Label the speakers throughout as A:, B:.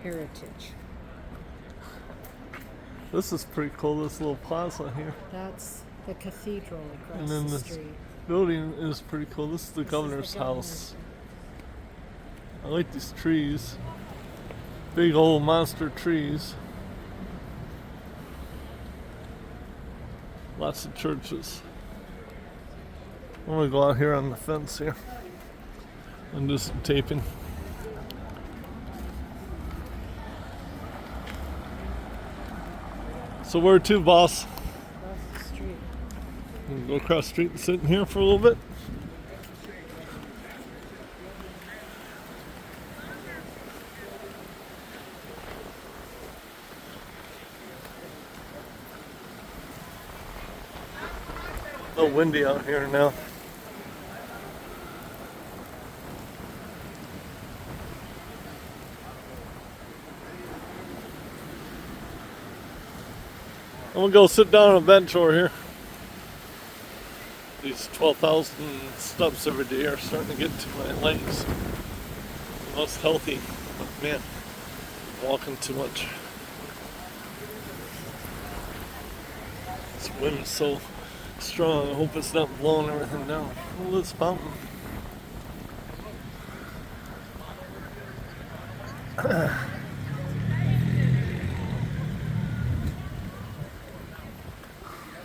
A: Heritage.
B: This is pretty cool, this little plaza here.
A: That's the cathedral
B: And
A: across
B: then
A: the
B: this
A: street.
B: building is pretty cool. This is the
A: This is
B: governor's
A: the
B: house. I like these trees. Big old monster trees. Lots of churches. I'm gonna go out here on the fence here and do some taping. So where to, boss?
A: Across the street.
B: I'm gonna go across the street and sit in here for a little bit. A little windy out here now. I'm gonna go sit down on a bench over here. These 12,000 steps every day are starting to get to my legs. Most healthy, but man, walking too much. This wind is so strong. I hope it's not blowing everything down. Oh, this fountain.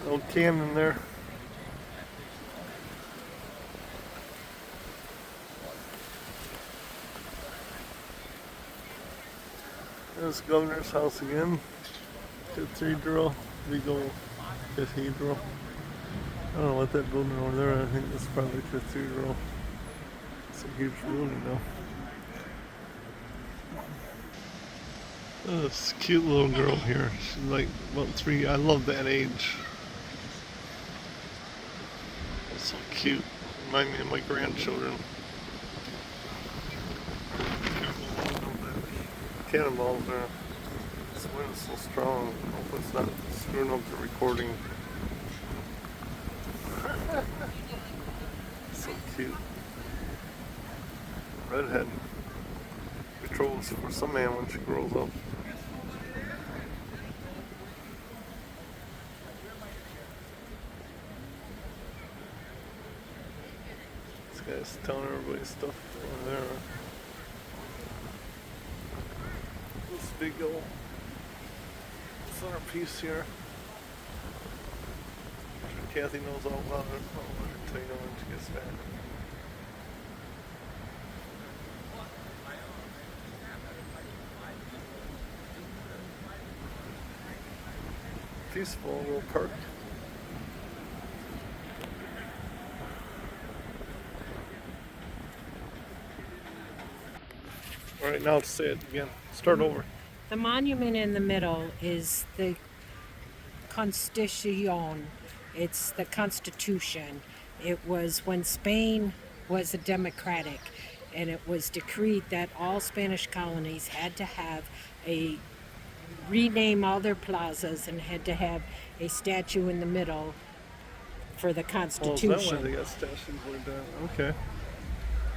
B: Little canyon there. There's the governor's house again. Cathedral, big old cathedral. I don't know what that building over there. I think that's probably a cathedral. It's a huge building though. Oh, this cute little girl here. She's like about 3. I love that age. It's so cute. Remind me of my grandchildren. Cannonballs there. This wind is so strong. I hope it's not screwing up the recording. So cute. Redhead. Patrols for some man when she grows up. This guy's telling everybody stuff over there. This big old centerpiece here. Kathy knows all about it. I'll tell you when she gets back. Peaceful little park. All right, now to say it again. Start over.
A: The monument in the middle is the Constitution. It's the Constitution. It was when Spain was a democratic, and it was decreed that all Spanish colonies had to have rename all their plazas and had to have a statue in the middle for the
B: Oh,
A: Constitution.
B: is that why they got statues like that? Okay.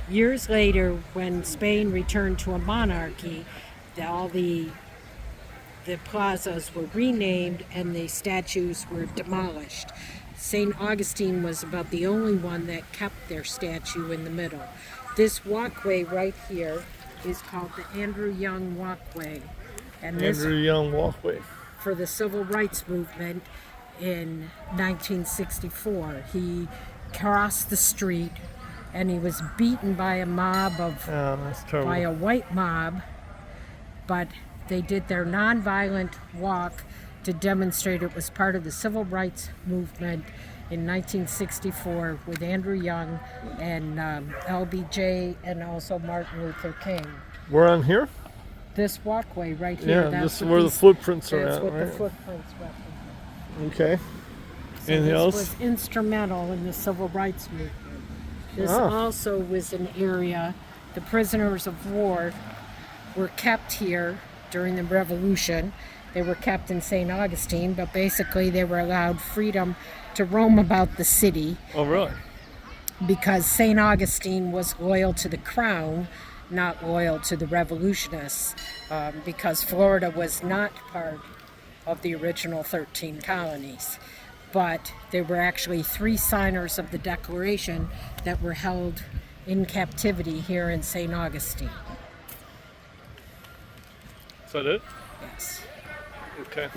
A: Years later, when Spain returned to a monarchy, all the plazas were renamed and the statues were demolished. St. Augustine was about the only one that kept their statue in the middle. This walkway right here is called the Andrew Young Walkway. And this,
B: Andrew Young Walkway.
A: for the Civil Rights Movement in 1964. He crossed the street and he was beaten by a mob of
B: That's terrible.
A: by a white mob, but they did their nonviolent walk to demonstrate it was part of the civil rights movement in 1964 with Andrew Young and LBJ and also Martin Luther King.
B: We're on here?
A: This walkway right here,
B: Yeah,
A: that's
B: this is
A: what
B: where the
A: these-
B: footprints are
A: that's
B: at,
A: what
B: right?
A: the footprints represent.
B: Okay.
A: So
B: Anything
A: this
B: else?
A: was instrumental in the civil rights movement. This
B: Ah.
A: also was an area, the prisoners of war were kept here during the revolution. They were kept in St. Augustine, but basically they were allowed freedom to roam about the city
B: Oh, really?
A: because St. Augustine was loyal to the crown not loyal to the revolutionists because Florida was not part of the original 13 colonies. But there were actually 3 signers of the Declaration that were held in captivity here in St. Augustine.
B: Is that it?
A: Yes.
B: Okay.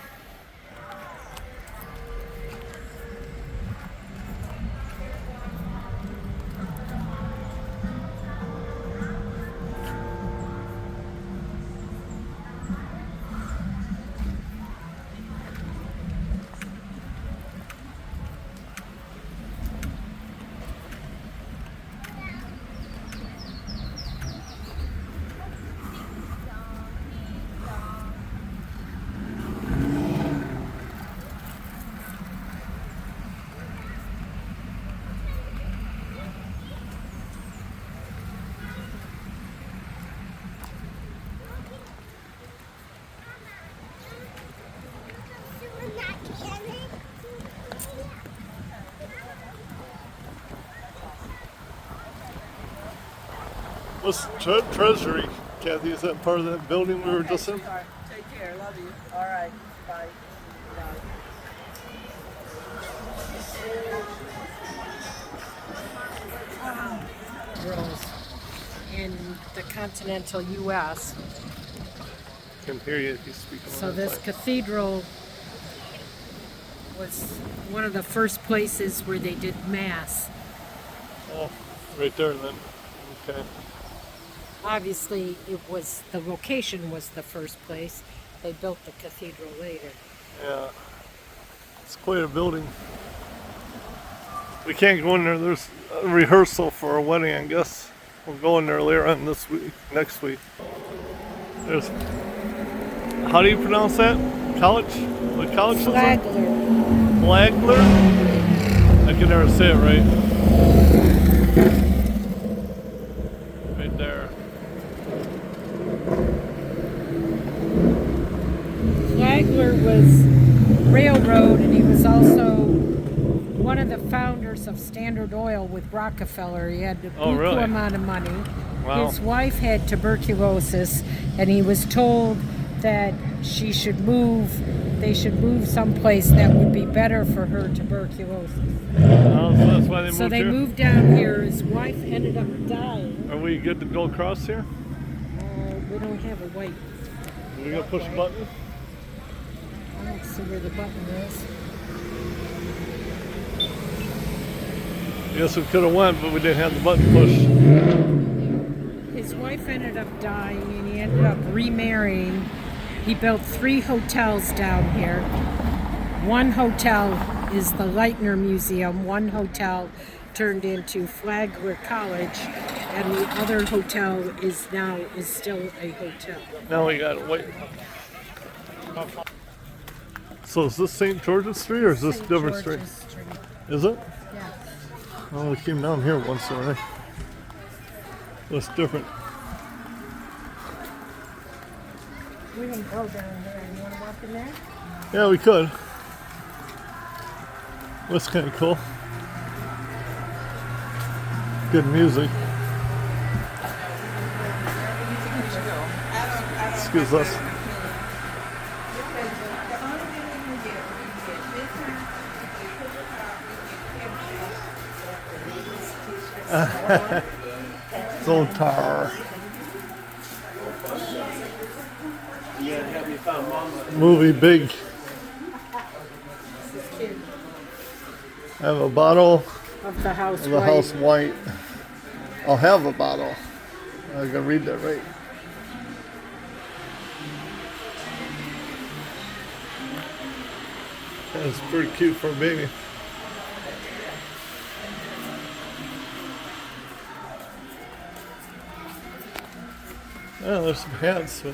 B: What's Treasury, Kathy? Is that part of that building we were just in?
C: Take care. Love you. All right. Bye. Bye.
A: Cathedrals in the continental U.S.
B: I can hear you if you speak on
A: So
B: that
A: this
B: side.
A: cathedral was one of the first places where they did mass.
B: Oh, right there then. Okay.
A: Obviously, the location was the first place. They built the cathedral later.
B: Yeah. It's quite a building. We can't go in there. There's a rehearsal for a wedding, I guess. We'll go in there later on this week, next week. There's, how do you pronounce that? College? What college is that?
A: Flagler.
B: Flagler? I can never say it right. Right there.
A: Flagler was railroad, and he was also one of the founders of Standard Oil with Rockefeller. He had a
B: Oh, really?
A: buku amount of money.
B: Wow.
A: His wife had tuberculosis, and he was told that they should move someplace that would be better for her tuberculosis.
B: Oh, so that's why they moved
A: So they
B: here?
A: moved down here. His wife ended up dying.
B: Are we good to go across here?
A: We don't have a white.
B: Are we gonna push a button?
A: I don't see where the button is.
B: Yes, we could have went, but we didn't have the button pushed.
A: His wife ended up dying, and he ended up remarrying. He built 3 hotels down here. One hotel is the Leitner Museum. One hotel turned into Flagler College, and the other hotel is still a hotel.
B: Now we gotta wait. So is this St. George's Street or is this
A: St.
B: different street?
A: George's Street.
B: Is it?
A: Yeah.
B: Oh, we came down here once already. That's different.
A: We can go down there. You want to walk in there?
B: Yeah, we could. That's kind of cool. Good music. Excuse us. Zoltar. Movie Big. I have a bottle
A: Of the house
B: of the
A: white.
B: House White. I'll have a bottle. I gotta read that right. That's pretty cute for a baby. Yeah, there's some hats, but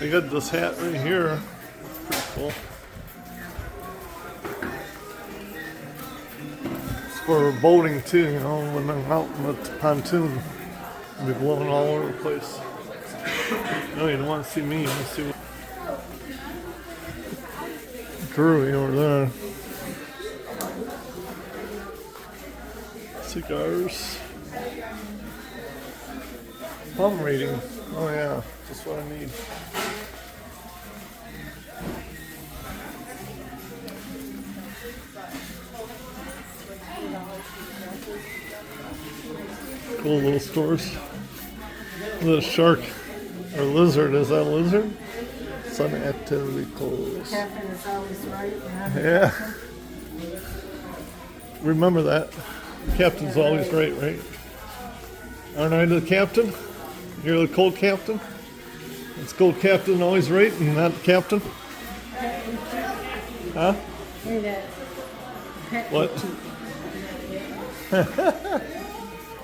B: I got this hat right here. It's pretty cool. It's for boating too, you know, when I'm out in the pontoon. I'll be blowing all over the place. No, you don't want to see me, you want to see Drury over there. Cigars. Plum reading. Oh yeah, just what I need. Cool little stores. The shark or lizard, is that a lizard? Sun activity clothes.
A: Captain is always right.
B: Yeah. Remember that. Captain's always right, right? Aren't I the captain? You're the co-captain? It's co-captain always right and not the captain? Huh?
A: Hear that? Pet
B: What?
A: boutique.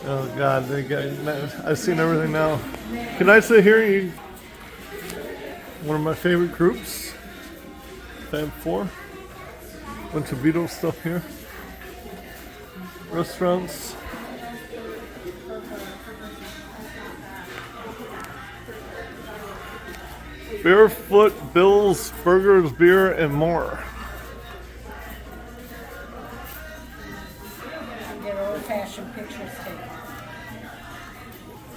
B: Oh God, they got, I've seen everything now. Can I sit here? You, one of my favorite groups, Fab Four. Bunch of Beatles stuff here. Restaurants. Barefoot Bill's Burgers, Beer, and more.
A: Get old-fashioned pictures taken.